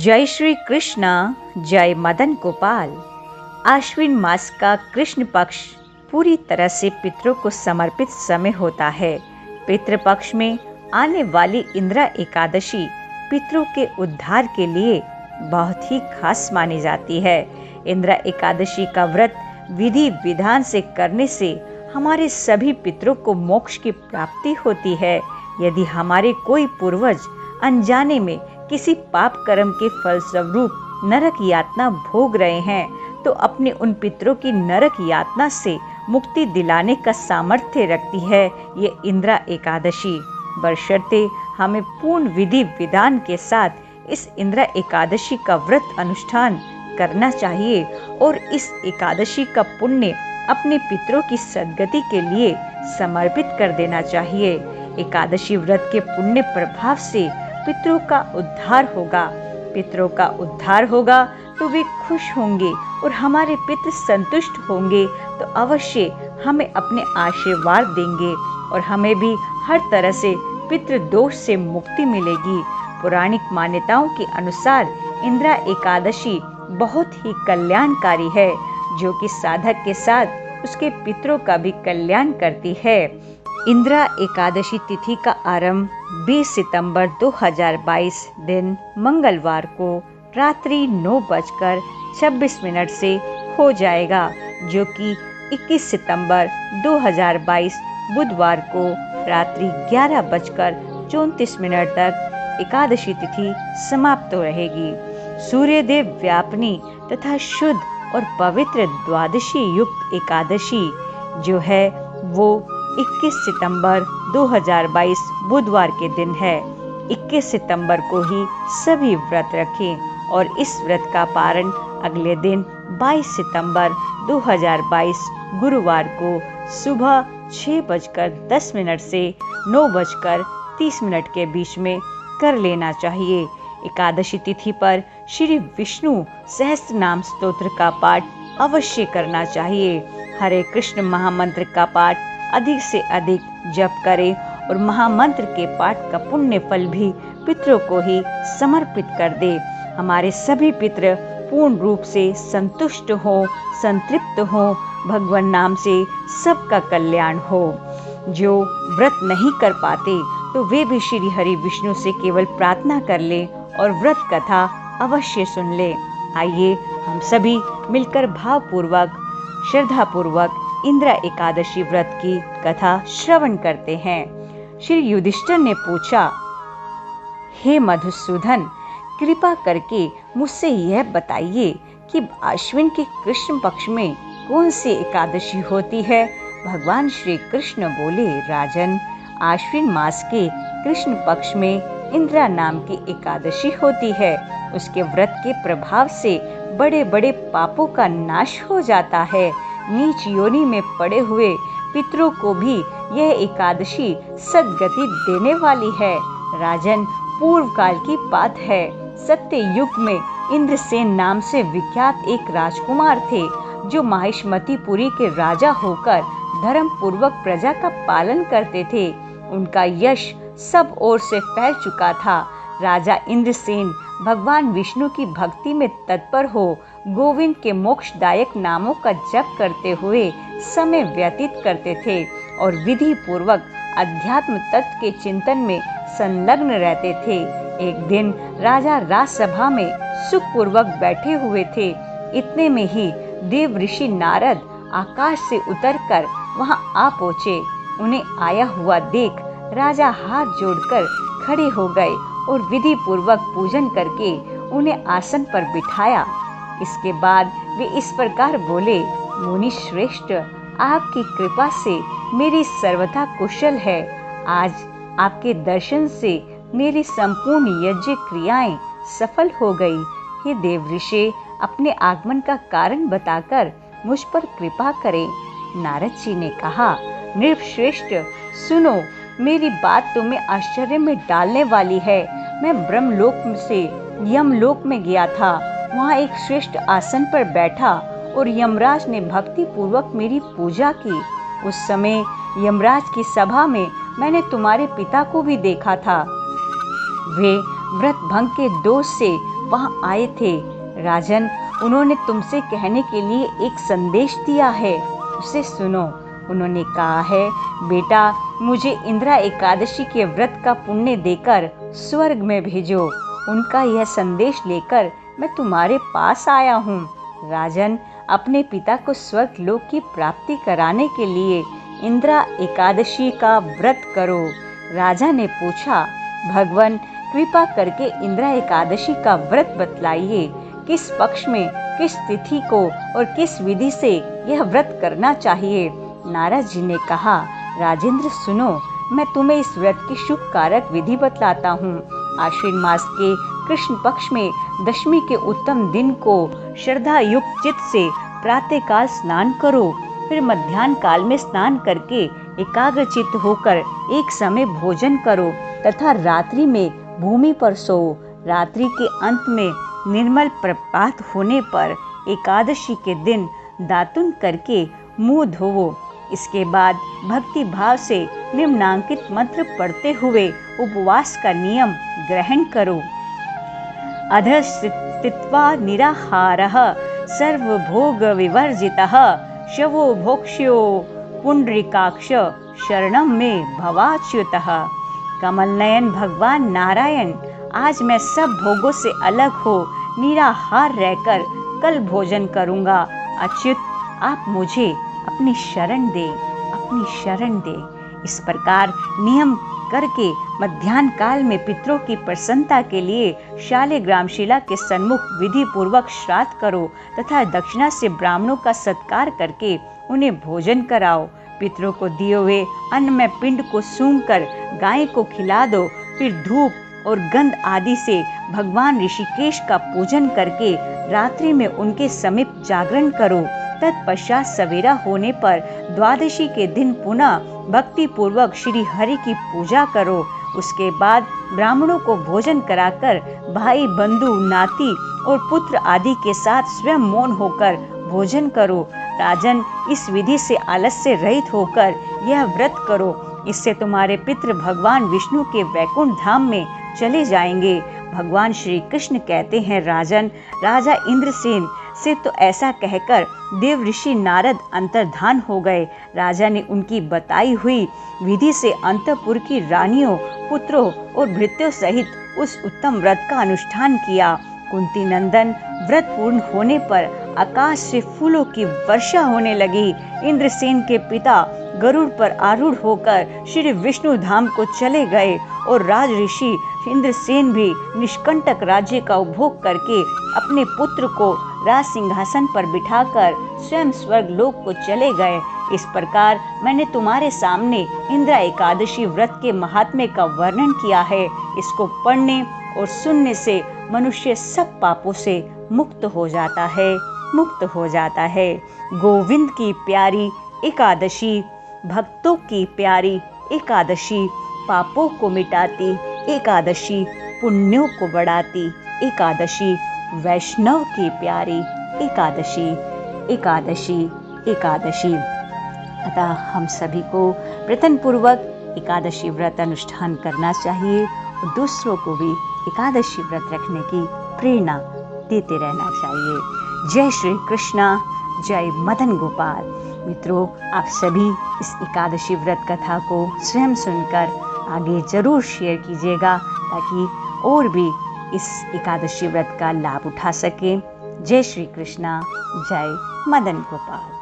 जय श्री कृष्ण, जय मदन गोपाल। आश्विन मास का कृष्ण पक्ष पूरी तरह से पितरों को समर्पित समय होता है। पितृपक्ष में आने वाली इंदिरा एकादशी पितरों के उद्धार के लिए बहुत ही खास मानी जाती है। इंदिरा एकादशी का व्रत विधि विधान से करने से हमारे सभी पितरों को मोक्ष की प्राप्ति होती है। यदि हमारे कोई पूर्वज अनजाने में किसी पाप कर्म के फलस्वरूप नरक यातना भोग रहे हैं तो अपने उन पितरों की नरक यातना से मुक्ति दिलाने का सामर्थ्य रखती है ये इंदिरा एकादशी। बशर्ते हमें पूर्ण विधि विधान के साथ इस इंदिरा एकादशी का व्रत अनुष्ठान करना चाहिए और इस एकादशी का पुण्य अपने पितरों की सद्गति के लिए समर्पित कर देना चाहिए। एकादशी व्रत के पुण्य प्रभाव से पितरों का उद्धार होगा। पितरों का उद्धार होगा तो वे खुश होंगे और हमारे पितृ संतुष्ट होंगे तो अवश्य हमें अपने आशीर्वाद देंगे और हमें भी हर तरह से पितृ दोष से मुक्ति मिलेगी। पौराणिक मान्यताओं के अनुसार इंदिरा एकादशी बहुत ही कल्याणकारी है, जो कि साधक के साथ उसके पितरों का भी कल्याण करती है। इंदिरा एकादशी तिथि का आरंभ 20 सितंबर 2022 दिन मंगलवार को रात्रि 9:26 से हो जाएगा, जो कि 21 सितंबर 2022 बुधवार को रात्रि 11:34 तक एकादशी तिथि समाप्त रहेगी। सूर्यदेव व्यापनी तथा शुद्ध और पवित्र द्वादशी युक्त एकादशी जो है वो 21 सितंबर 2022 बुधवार के दिन है। 21 सितंबर को ही सभी व्रत रखें और इस व्रत का पारण अगले दिन 22 सितंबर 2022 गुरुवार को सुबह 6:10 से 9:30 के बीच में कर लेना चाहिए। एकादशी तिथि पर श्री विष्णु सहस्त्र नाम स्तोत्र का पाठ अवश्य करना चाहिए। हरे कृष्ण महामंत्र का पाठ अधिक से अधिक जप करें और महामंत्र के पाठ का पुण्य फल भी पितरों को ही समर्पित कर दे। हमारे सभी पितर पूर्ण रूप से संतुष्ट हो, संतृप्त हो, भगवान नाम से सबका कल्याण हो। जो व्रत नहीं कर पाते तो वे भी श्री हरि विष्णु से केवल प्रार्थना कर ले और व्रत कथा अवश्य सुन ले। आइए हम सभी मिलकर भावपूर्वक श्रद्धा पूर्वक इंदिरा एकादशी व्रत की कथा श्रवण करते हैं। श्री युधिष्ठिर ने पूछा, हे मधुसूदन, कृपा करके मुझसे यह बताइए कि आश्विन के कृष्ण पक्ष में कौन सी एकादशी होती है। भगवान श्री कृष्ण बोले, राजन, आश्विन मास के कृष्ण पक्ष में इंदिरा नाम की एकादशी होती है। उसके व्रत के प्रभाव से बड़े बड़े पापों का नाश हो जाता है। नीच योनि में पड़े हुए पितरों को भी यह एकादशी सद्गति देने वाली है। राजन, पूर्व काल की बात है। सत्य युग में इंद्रसेन नाम से विख्यात एक राजकुमार थे, जो माहिष्मतीपुरी के राजा होकर धर्म पूर्वक प्रजा का पालन करते थे। उनका यश सब ओर से फैल चुका था। राजा इंद्रसेन भगवान विष्णु की भक्ति में तत्पर हो गोविंद के मोक्षदायक नामों का जप करते हुए समय व्यतीत करते थे और विधि पूर्वक अध्यात्म तत्व के चिंतन में संलग्न रहते थे। एक दिन राजा राजसभा में सुखपूर्वक बैठे हुए थे। इतने में ही देव ऋषि नारद आकाश से उतरकर वहां आ पहुंचे। उन्हें आया हुआ देख राजा हाथ जोड़कर खड़े हो गए और विधि पूर्वक पूजन करके उन्हें आसन पर बिठाया। इसके बाद वे इस प्रकार बोले, मुनि श्रेष्ठ, आपकी कृपा से मेरी सर्वथा कुशल है। आज आपके दर्शन से मेरी संपूर्ण यज्ञ क्रियाएं सफल हो गई। हे देव ऋषि, अपने आगमन का कारण बताकर मुझ पर कृपा करें। नारद जी ने कहा, नृपश्रेष्ठ, सुनो, मेरी बात तुम्हें आश्चर्य में डालने वाली है। मैं ब्रह्मलोक से यमलोक में गया था। वहाँ एक श्रेष्ठ आसन पर बैठा और यमराज ने भक्ति पूर्वक मेरी पूजा की। उस समय यमराज की सभा में मैंने तुम्हारे पिता को भी देखा था। वे व्रत भंग के दोष से वहां आए थे। राजन, उन्होंने तुमसे कहने के लिए एक संदेश दिया है, उसे सुनो। उन्होंने कहा है, बेटा, मुझे इंदिरा एकादशी के व्रत का पुण्य देकर स्वर्ग में भेजो। उनका यह संदेश लेकर मैं तुम्हारे पास आया हूँ। राजन, अपने पिता को स्वर्ग लोक की प्राप्ति कराने के लिए इंदिरा एकादशी का व्रत करो। राजा ने पूछा, भगवान, कृपा करके इंदिरा एकादशी का व्रत बतलाइए। किस पक्ष में, किस तिथि को और किस विधि से यह व्रत करना चाहिए? नारद जी ने कहा, राजेंद्र सुनो, मैं तुम्हें इस व्रत की शुभ कारक विधि बतलाता हूँ। आश्विन मास के कृष्ण पक्ष में दशमी के उत्तम दिन को श्रद्धा युक्त चित्त से प्रातः काल स्नान करो। फिर मध्याह्न काल में स्नान करके एकाग्र चित्त होकर एक समय भोजन करो तथा रात्रि में भूमि पर सोओ। रात्रि के अंत में निर्मल प्रभात होने पर एकादशी के दिन दातुन करके मुंह धोवो। इसके बाद भक्ति भाव से निम्नांकित मंत्र पढ़ते हुए उपवास का नियम ग्रहण करो। अधः स्थित्वा निराहारः सर्वभोग विवर्जितः शवो भोक्ष्यो पुंडरीकाक्ष शरणं मे भवाच्युतः। कमल नयन भगवान नारायण, आज मैं सब भोगों से अलग हो निराहार रहकर कल भोजन करूंगा। अच्युत, आप मुझे अपनी शरण दे, अपनी शरण दे। इस प्रकार नियम करके मध्याह्न काल में पितरों की प्रसन्नता के लिए शालिग्राम शिला के सन्मुख विधि पूर्वक श्राद्ध करो तथा दक्षिणा से ब्राह्मणों का सत्कार करके उन्हें भोजन कराओ। पितरों को दिए हुए अन्न में पिंड को सूंघकर गाय को खिला दो। फिर धूप और गंध आदि से भगवान ऋषिकेश का पूजन करके रात्रि में उनके समीप जागरण करो। तत्पश्चात सवेरा होने पर द्वादशी के दिन पुनः भक्ति पूर्वक श्री हरि की पूजा करो। उसके बाद ब्राह्मणों को भोजन कराकर भाई, बंधु, नाती और पुत्र आदि के साथ स्वयं मौन होकर भोजन करो। राजन, इस विधि से आलस्य रहित होकर यह व्रत करो। इससे तुम्हारे पितृ भगवान विष्णु के वैकुंठ धाम में चले जाएंगे। भगवान श्री कृष्ण कहते हैं, राजन, राजा इंद्रसेन से तो ऐसा कहकर देव ऋषि नारद अंतर्धान हो गए। राजा ने उनकी बताई हुई विधि से अंतपुर की रानियों, पुत्रों और भृत्यों सहित उस उत्तम व्रत का अनुष्ठान किया। कुंती नंदन, व्रत पूर्ण होने पर आकाश से फूलों की वर्षा होने लगी। इंद्रसेन के पिता गरुड़ पर आरूढ़ होकर श्री विष्णु धाम को चले गए और राज ऋषि इंद्रसेन भी निष्कंटक राज्य का उपभोग करके अपने पुत्र को राज सिंहासन पर बिठाकर स्वयं स्वर्ग लोक को चले गए। इस प्रकार मैंने तुम्हारे सामने इंदिरा एकादशी व्रत के महात्म्य का वर्णन किया है। इसको पढ़ने और सुनने से मनुष्य सब पापों से मुक्त हो जाता है, मुक्त हो जाता है। गोविंद की प्यारी एकादशी, भक्तों की प्यारी एकादशी, पापों को मिटाती एकादशी, पुण्यों को बढ़ाती एकादशी, वैष्णव की प्यारी एकादशी, एकादशी, एकादशी। अतः हम सभी को प्रयत्न पूर्वक एकादशी व्रत अनुष्ठान करना चाहिए और दूसरों को भी एकादशी व्रत रखने की प्रेरणा देते रहना चाहिए। जय श्री कृष्णा, जय मदन गोपाल। मित्रों, आप सभी इस एकादशी व्रत कथा को स्वयं सुनकर आगे जरूर शेयर कीजिएगा ताकि और भी इस एकादशी व्रत का लाभ उठा सकें। जय श्री कृष्णा, जय मदन गोपाल।